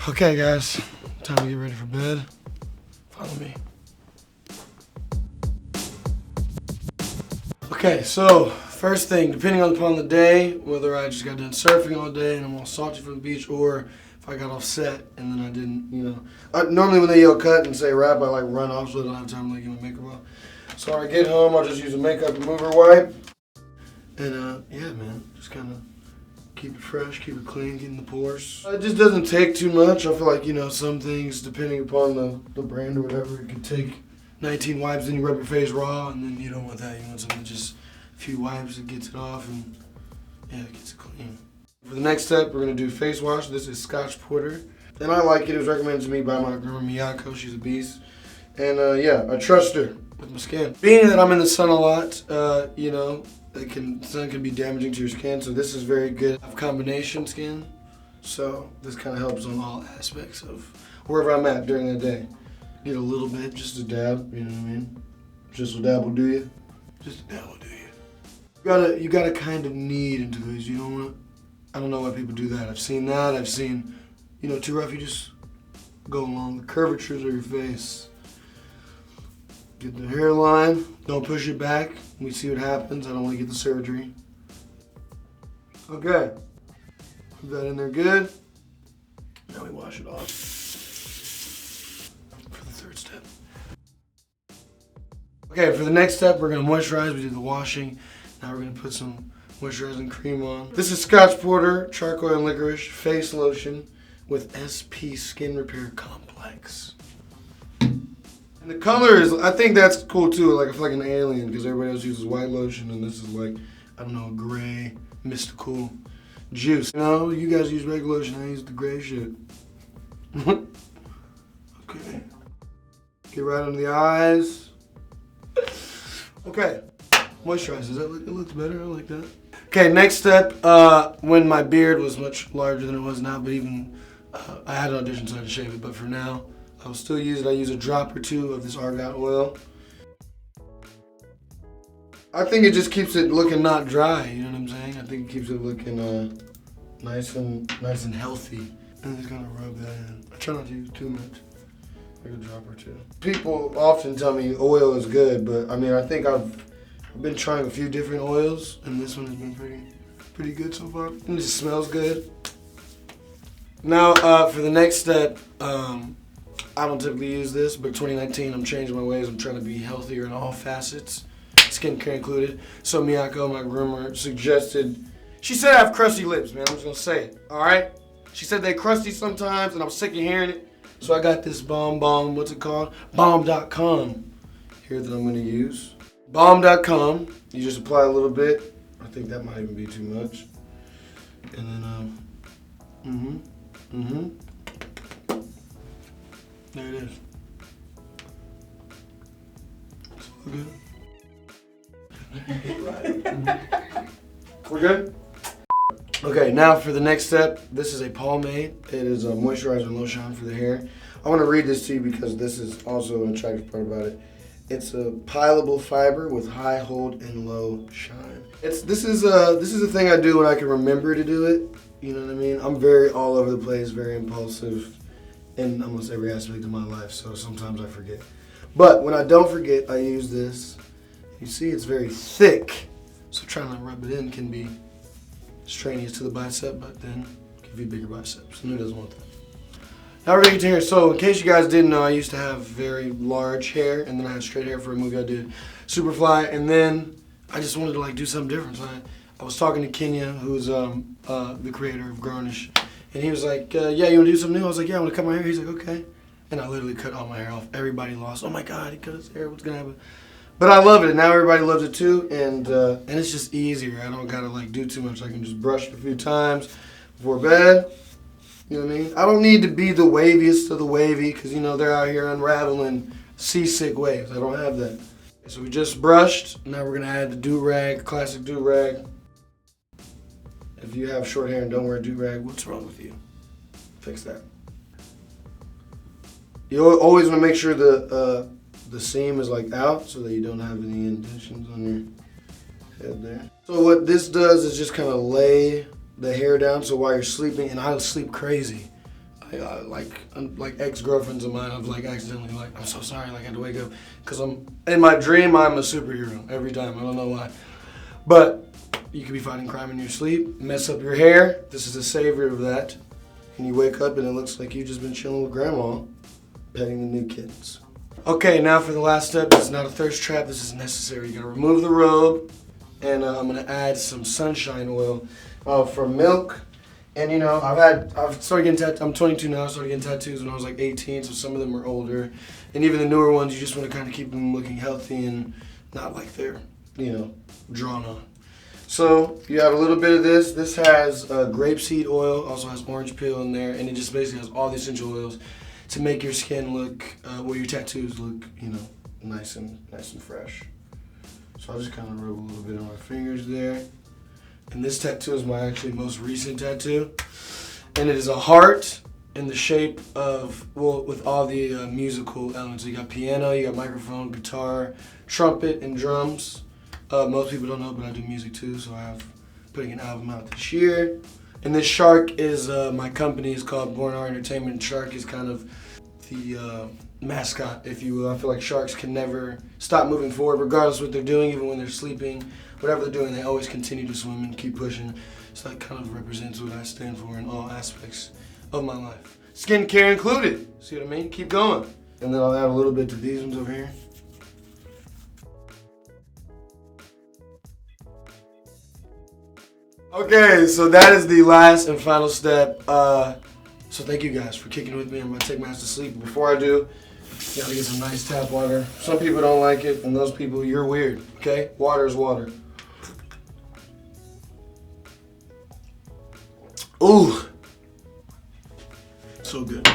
Okay guys, time to get ready for bed. Follow me. Okay, so first thing, depending upon the day, whether I just got done surfing all day and I'm all salty from the beach, or if I got off set and then I didn't, normally when they yell cut and say wrap, I like run off so I don't have time to like get my makeup off. So when I get home, I'll just use a makeup remover wipe. And yeah man, just kind of keep it fresh, keep it clean, get in the pores. It just doesn't take too much. I feel like, some things, depending upon the brand or whatever, it could take 19 wipes, then you rub your face raw, and then you don't want that. You want something just a few wipes that gets it off, and yeah, it gets it clean. For the next step, we're gonna do face wash. This is Scotch Porter. And I like it. It was recommended to me by my grandma Miyako. She's a beast. And yeah, I trust her with my skin. Being that I'm in the sun a lot, sun can be damaging to your skin, so this is very good. I have combination skin, so this kind of helps on all aspects of wherever I'm at during the day. Get a little bit, just a dab, you know what I mean? Just a dab will do you. Just a dab will do you. You gotta kind of knead into those. You don't want. I don't know why people do that. I've seen that. I've seen, too rough. You just go along the curvatures of your face. Get the hairline. Don't push it back. We see what happens. I don't want to get the surgery. Okay. Put that in there good. Now we wash it off. For the third step. Okay, for the next step, we're going to moisturize. We did the washing. Now we're going to put some moisturizing cream on. This is Scotch Porter, Charcoal and Licorice Face Lotion with SP Skin Repair Complex. And the color is, I think that's cool too. Like I feel like an alien because everybody else uses white lotion and this is like, I don't know, gray, mystical juice. You guys use regular lotion, I use the gray shit. Okay. Get right under the eyes. Okay. Moisturize, it looks better, I like that. Okay, next step, when my beard was much larger than it was now, but even, I had an audition so I had to shave it, but for now, I will still use it. I use a drop or two of this Argan oil. I think it just keeps it looking not dry, you know what I'm saying? I think it keeps it looking nice and healthy. And just gonna rub that in. I try not to use too much, like a drop or two. People often tell me oil is good, but I mean, I think I've been trying a few different oils, and this one has been pretty good so far. And it just smells good. Now, for the next step, I don't typically use this, but 2019, I'm changing my ways. I'm trying to be healthier in all facets, skincare included. So Miyako, my groomer, suggested, she said I have crusty lips, man. I'm just gonna say it, all right? She said they're crusty sometimes, and I'm sick of hearing it. So I got this Balm, what's it called? Dotcom here that I'm gonna use. Balm.com, you just apply a little bit. I think that might even be too much. And then, there it is. It's all good. We're good? Okay, now for the next step, this is a pomade. It is a moisturizer and lotion for the hair. I want to read this to you because this is also an attractive part about it. It's a pileable fiber with high hold and low shine. This is a thing I do when I can remember to do it. You know what I mean? I'm very all over the place, very impulsive in almost every aspect of my life, so sometimes I forget. But when I don't forget, I use this. You see it's very thick, so trying to rub it in can be strenuous to the bicep, but then give you bigger biceps, and who doesn't want that? Now we're gonna get to hair. So in case you guys didn't know, I used to have very large hair, and then I had straight hair for a movie I did, SuperFly, and then I just wanted to do something different. So I was talking to Kenya, who's the creator of Grown-ish, and he was like, yeah, you wanna do something new? I was like, yeah, I wanna cut my hair. He's like, okay. And I literally cut all my hair off. Everybody lost, oh my God, he cut his hair, what's gonna happen? But I love it, now everybody loves it too, and it's just easier. I don't gotta do too much. I can just brush it a few times before bed. You know what I mean? I don't need to be the waviest of the wavy, because they're out here unraveling seasick waves. I don't have that. So we just brushed. Now we're gonna add the do-rag, classic do-rag. If you have short hair and don't wear a do-rag, what's wrong with you? Fix that. You always want to make sure the seam is out so that you don't have any indentions on your head there. So what this does is just kind of lay the hair down, so while you're sleeping, and I sleep crazy. like ex-girlfriends of mine, I've like accidentally like, I'm so sorry, like I had to wake up. Cause in my dream, I'm a superhero every time, I don't know why. But you could be fighting crime in your sleep, mess up your hair, this is a savior of that. And you wake up and it looks like you've just been chilling with grandma, petting the new kids. Okay, now for the last step, this is not a thirst trap, this is necessary. You gotta remove the robe, and I'm gonna add some sunshine oil from Milk. And you know, I've started getting tattoos. I'm 22 now. I started getting tattoos when I was like 18, so some of them are older. And even the newer ones, you just want to kind of keep them looking healthy and not like they're, you know, drawn on. So you have a little bit of this. This has grapeseed oil, also has orange peel in there, and it just basically has all the essential oils to make your skin look, well, your tattoos look, you know, nice and fresh. So I'll just kind of rub a little bit on my fingers there. And this tattoo is my actually most recent tattoo. And it is a heart in the shape of, well, with all the musical elements. You got piano, you got microphone, guitar, trumpet, and drums. Most people don't know, but I do music too, so I have putting an album out this year. And this shark is, my company is called Born Art Entertainment. Shark is kind of the mascot, if you will. I feel like sharks can never stop moving forward, regardless of what they're doing, even when they're sleeping. Whatever they're doing, they always continue to swim and keep pushing. So that kind of represents what I stand for in all aspects of my life. Skincare included. See what I mean? Keep going. And then I'll add a little bit to these ones over here. Okay, so that is the last and final step. So thank you guys for kicking with me. I'm gonna take my ass to sleep. Before I do, you gotta get some nice tap water. Some people don't like it, and those people, you're weird, okay? Water is water. Ooh, so good.